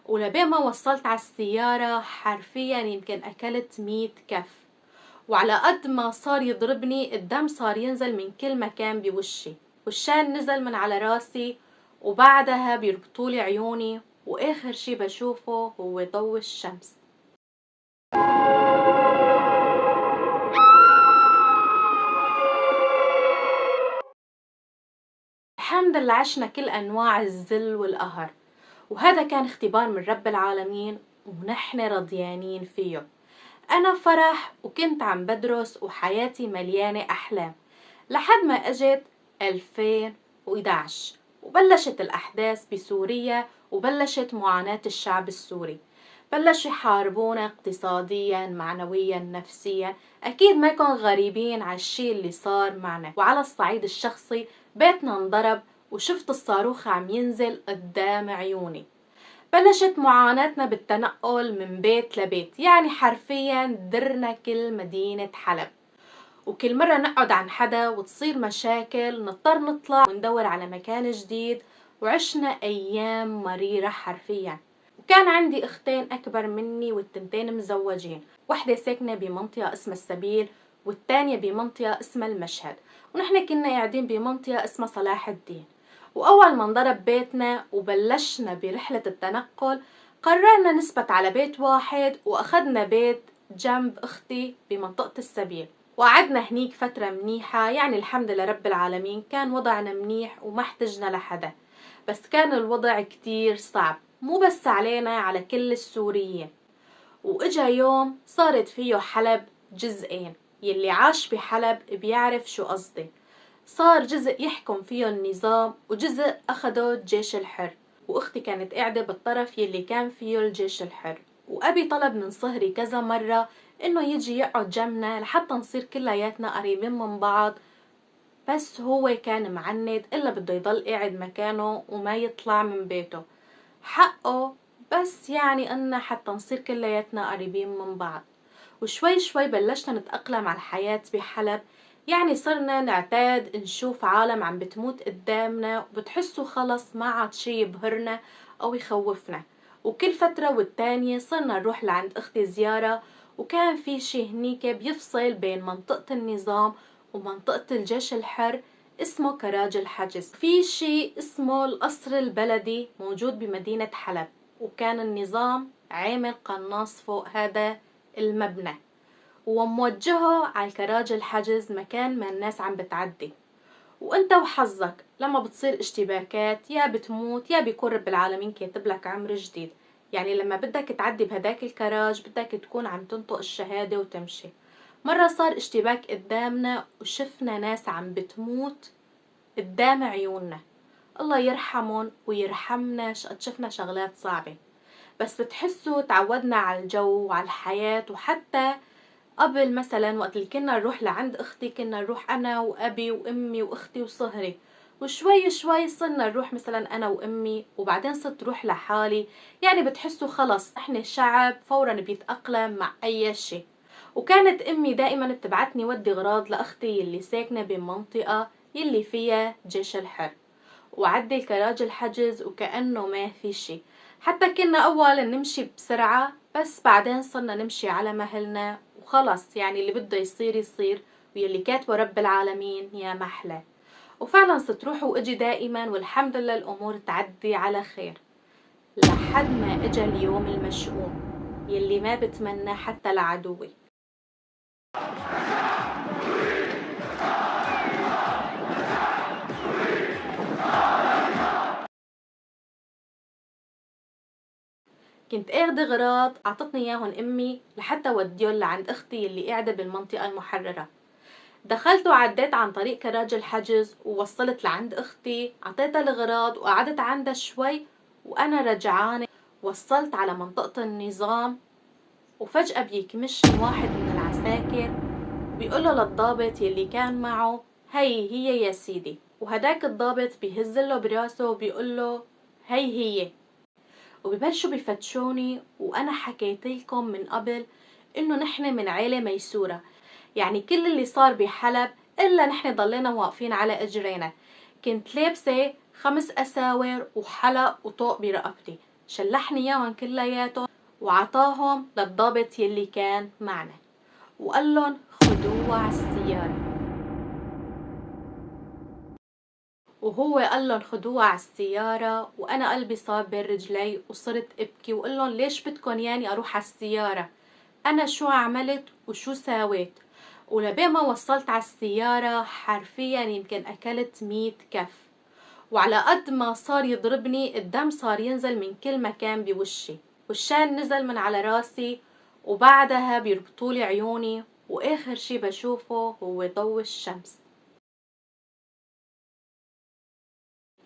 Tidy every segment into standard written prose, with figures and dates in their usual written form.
ولبين ما وصلت على السيارة حرفيا يمكن أكلت 100 كف. وعلى قد ما صار يضربني الدم صار ينزل من كل مكان بوشي، والشال نزل من على راسي، وبعدها بيربطولي عيوني، وآخر شي بشوفه هو ضوء الشمس. الحمد لله عشنا كل أنواع الذل والقهر، وهذا كان اختبار من رب العالمين ونحن رضيانين فيه. أنا فرح وكنت عم بدرس وحياتي مليانة أحلام، لحد ما أجت 2011 وبلشت الأحداث بسوريا، وبلشت معاناة الشعب السوري. بلشوا يحاربونا اقتصاديا، معنويا، نفسيا. أكيد ما يكون غريبين على الشي اللي صار معنا. وعلى الصعيد الشخصي بيتنا انضرب، وشفت الصاروخ عم ينزل قدام عيوني. بلشت معاناتنا بالتنقل من بيت لبيت، يعني حرفيا درنا كل مدينة حلب، وكل مرة نقعد عن حدا وتصير مشاكل نضطر نطلع وندور على مكان جديد. وعشنا أيام مريرة حرفيا. وكان عندي أختين أكبر مني والتنتين مزوجين، واحدة ساكنة بمنطقة اسمها السبيل والتانية بمنطقة اسمها المشهد، ونحن كنا قاعدين بمنطقة اسمها صلاح الدين. وأول ما انضرب بيتنا وبلشنا برحلة التنقل قررنا نثبت على بيت واحد، وأخذنا بيت جنب أختي بمنطقة السبيل، وقعدنا هنيك فترة منيحة. يعني الحمد لله رب العالمين كان وضعنا منيح وما احتجنا لحدا، بس كان الوضع كتير صعب، مو بس علينا، على كل السوريين. وإجا يوم صارت فيه حلب جزئين، يلي عاش بحلب بيعرف شو قصدي. صار جزء يحكم فيه النظام وجزء أخده الجيش الحر، وأختي كانت قاعدة بالطرف يلي كان فيه الجيش الحر. وأبي طلب من صهري كذا مرة إنه يجي يقعد جنبنا لحتى نصير كلياتنا قريبين من بعض، بس هو كان معند إلا بده يضل قاعد مكانه وما يطلع من بيته. حقه، بس يعني إن حتى نصير كلياتنا قريبين من بعض. وشوي شوي بلشنا نتأقلم على الحياة بحلب. يعني صرنا نعتاد نشوف عالم عم بتموت قدامنا، وبتحسوا خلص ما عاد شي يبهرنا أو يخوفنا. وكل فترة والتانية صرنا نروح لعند أختي زيارة، وكان في شي هنيك بيفصل بين منطقة النظام ومنطقة الجيش الحر اسمه كراج الحجز. في شي اسمه القصر البلدي موجود بمدينة حلب، وكان النظام عامل قناص فوق هذا المبنى وموجهه على الكراج الحجز مكان ما الناس عم بتعدي. وانت وحظك لما بتصير اشتباكات يا بتموت يا بيكون رب العالمين كاتب لك عمر جديد. يعني لما بدك تعدي بهداك الكراج بدك تكون عم تنطق الشهادة وتمشي. مرة صار اشتباك قدامنا وشفنا ناس عم بتموت قدام عيوننا. الله يرحمهم ويرحمنا، شفنا شغلات صعبة، بس بتحسوا تعودنا على الجو وعلى الحياة. وحتى قبل مثلا وقت اللي كنا نروح لعند اختي كنا نروح انا وابي وامي واختي وصهري، وشوي شوي صرنا نروح مثلا انا وامي، وبعدين صرت روح لحالي. يعني بتحسوا خلص احنا شعب فورا بيتأقلم مع اي شيء. وكانت امي دائما بتبعتني ودي اغراض لاختي اللي ساكنة بمنطقة يلي فيها جيش الحر، وعدي الكراج الحجز وكأنه ما في شي. حتى كنا أولا نمشي بسرعة، بس بعدين صرنا نمشي على مهلنا وخلص. يعني اللي بده يصير يصير، ويلي كاتبه رب العالمين يا محلى. وفعلا صرت روح وإجي دائما، والحمد لله الأمور تعدي على خير، لحد ما إجا اليوم المشؤوم يلي ما بتمنى حتى لعدوي. كنت اخذ غراض اعطتني اياهم امي لحتى وديهم لعند اختي اللي قاعده بالمنطقه المحرره. دخلت وعديت عن طريق كراج الحجز ووصلت لعند اختي، اعطيتها الغراض وقعدت عندها شوي. وانا رجعانه وصلت على منطقه النظام، وفجاه بيكمشني واحد من العساكر وبيقوله للضابط يلي كان معه هي يا سيدي. وهداك الضابط بيهزله براسه وبيقوله هي. وببلشوا بفتشوني. وانا حكيت لكم من قبل انه نحن من عيلة ميسورة، يعني كل اللي صار بحلب الا نحن ضلينا واقفين على اجرينا. كنت لابسة 5 اساور وحلق وطوق برقبتي، شلحني اياهم كلياتهم وعطاهم للضابط يلي كان معنا وقال لهم خدوها على السيارة. وهو قال لهم خدوها على السيارة، وأنا قلبي صار بين رجلي وصرت أبكي وقال لهم ليش بدكن ياني أروح على السيارة؟ أنا شو عملت وشو ساويت؟ ولبين ما وصلت على السيارة حرفيا يمكن أكلت 100 كف، وعلى قد ما صار يضربني الدم صار ينزل من كل مكان بوشي، والشال نزل من على راسي، وبعدها بيربطولي عيوني، وآخر شي بشوفه هو ضوء الشمس.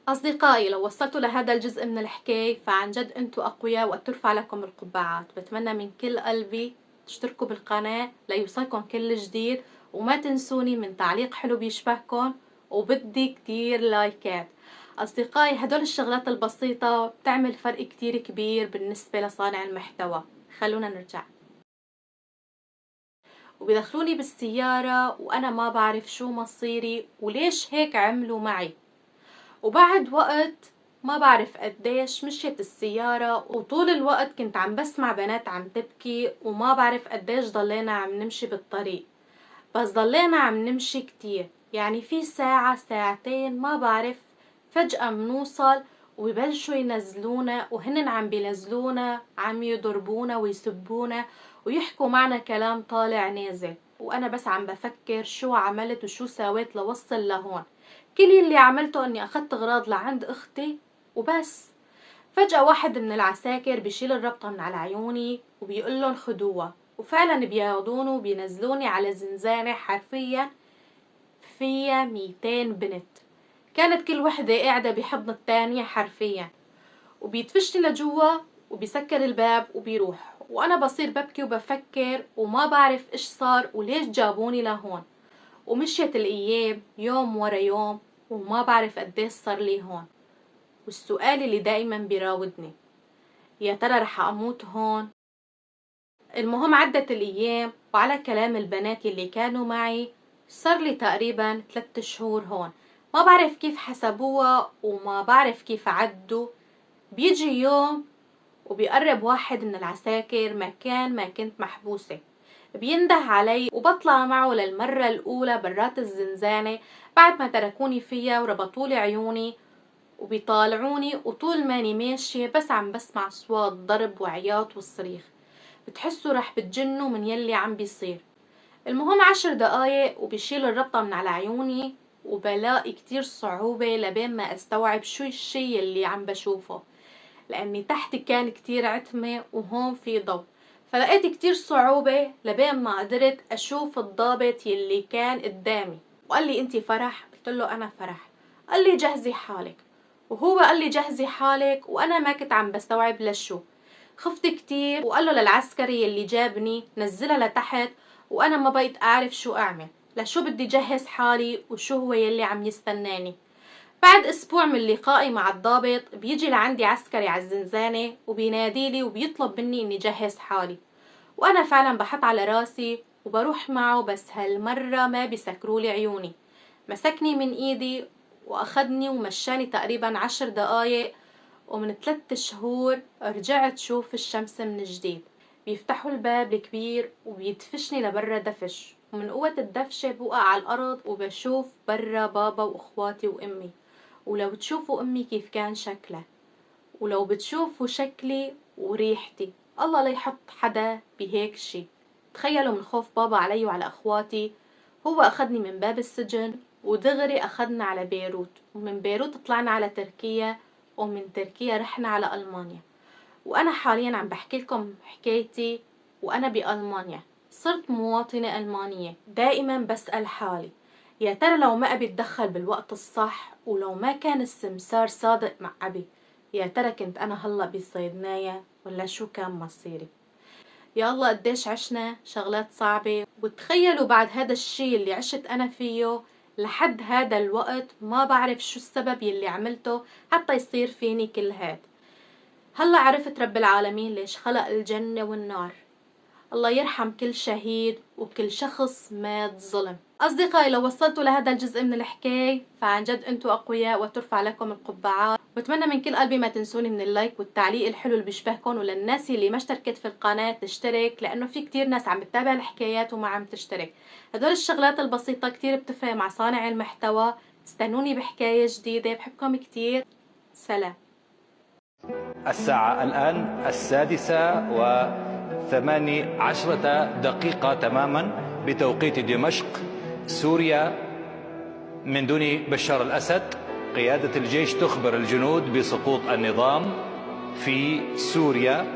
أصدقائي، لو وصلتوا لهذا الجزء من الحكاية فعن جد أنتوا أقوياء وأترفع لكم القبعات. بتمنى من كل قلبي تشتركوا بالقناة ليوصلكم كل جديد، وما تنسوني من تعليق حلو بيشبهكم، وبدي كتير لايكات. أصدقائي، هدول الشغلات البسيطة بتعمل فرق كتير كبير بالنسبة لصانع المحتوى. خلونا نرجع. وبيدخلوني بالسيارة وأنا ما بعرف شو مصيري وليش هيك عملوا معي. وبعد وقت ما بعرف قديش مشيت السيارة، وطول الوقت كنت عم بسمع بنات عم تبكي، وما بعرف قديش ضلينا عم نمشي بالطريق، بس ضلينا عم نمشي كتير، يعني في ساعة ساعتين ما بعرف. فجأة منوصل ويبلشوا ينزلونا، وهن عم بينزلونا عم يضربونا ويسبونا ويحكوا معنا كلام طالع نازل، وأنا بس عم بفكر شو عملت وشو سويت لوصل لهون. كل اللي عملته اني اخدت اغراض لعند اختي وبس. فجأة واحد من العساكر بيشيل الربطة من على عيوني وبيقول لهم خدوها، وفعلا بياخدوني وبينزلوني على زنزانة حرفيا فيها 200 بنت، كانت كل وحدة قاعدة بحضن التانية حرفيا، وبيتفشني لجوا وبيسكر الباب وبيروح، وانا بصير ببكي وبفكر وما بعرف ايش صار وليش جابوني لهون. ومشيت الأيام يوم ورا يوم وما بعرف قديش صار لي هون، والسؤال اللي دايما بيراودني يا ترى رح أموت هون؟ المهم عدت الأيام، وعلى كلام البنات اللي كانوا معي صار لي تقريبا 3 شهور هون. ما بعرف كيف حسبوها وما بعرف كيف عدوا. بيجي يوم وبيقرب واحد من العساكر مكان ما كنت محبوسة، بينده علي وبطلع معه للمرة الأولى برات الزنزانة بعد ما تركوني فيها وربطولي عيوني، وبيطالعوني، وطول ماني ماشية بس عم بسمع أصوات ضرب وعياط والصريخ، بتحسوا رح بتجنوا من يلي عم بيصير. المهم 10 دقايق وبيشيل الربطة من على عيوني، وبلاقي كتير صعوبة لبين ما استوعب شو الشي اللي عم بشوفه، لأني تحت كان كتير عتمة وهون في ضوء، فلقيت كتير صعوبة لبين ما قدرت أشوف الضابط يلي كان قدامي. وقال لي أنتي فرح؟ قلت له أنا فرح. قال لي جهزي حالك، وهو قال لي جهزي حالك وأنا ما كنت عم بستوعب لشو. خفت كتير وقال له للعسكري يلي جابني نزلها لتحت، وأنا ما بقيت أعرف شو أعمل، لشو بدي جهز حالي وشو هو يلي عم يستناني. بعد أسبوع من لقائي مع الضابط بيجي لعندي عسكري على الزنزانة وبيناديلي وبيطلب مني إني جهز حالي، وأنا فعلا بحط على راسي وبروح معه، بس هالمرة ما بيسكرولي عيوني. مسكني من إيدي وأخدني ومشاني تقريبا 10 دقايق، ومن 3 شهور رجعت شوف الشمس من جديد. بيفتحوا الباب الكبير وبيدفشني لبرا دفش، ومن قوة الدفشة بوقع على الأرض وبشوف برا بابا وأخواتي وأمي. ولو تشوفوا أمي كيف كان شكلها، ولو بتشوفوا شكلي وريحتي، الله لا يحط حدا بهيك شي. تخيلوا من خوف بابا علي وعلى أخواتي هو أخدني من باب السجن ودغري أخدنا على بيروت، ومن بيروت طلعنا على تركيا، ومن تركيا رحنا على ألمانيا. وأنا حاليا عم بحكي لكم حكايتي وأنا بألمانيا. صرت مواطنة ألمانية. دائما بسأل حالي يا ترى لو ما أبي أتدخل بالوقت الصح، ولو ما كان السمسار صادق مع أبي، يا ترى كنت أنا هلأ بصيدنايا ولا شو كان مصيري؟ يا الله قديش عشنا شغلات صعبة، وتخيلوا بعد هذا الشي اللي عشت أنا فيه لحد هذا الوقت ما بعرف شو السبب يلي عملته حتى يصير فيني كل هاد. هلا عرفت رب العالمين ليش خلق الجنة والنار. الله يرحم كل شهيد وكل شخص مات ظلم. أصدقائي، لو وصلتوا لهذا الجزء من الحكاية فعن جد أنتوا أقوياء وترفع لكم القبعات. وأتمنى من كل قلبي ما تنسوني من اللايك والتعليق الحلو اللي بيشبهكم، وللناس اللي ما اشتركت في القناة تشترك، لأنه في كتير ناس عم تتابع الحكايات وما عم تشترك. هدول الشغلات البسيطة كتير بتفرق مع صانع المحتوى. استنوني بحكاية جديدة. بحبكم كتير. سلام. الساعة الآن 6:18 تماما بتوقيت دمشق سوريا. من دون بشار الأسد قيادة الجيش تخبر الجنود بسقوط النظام في سوريا.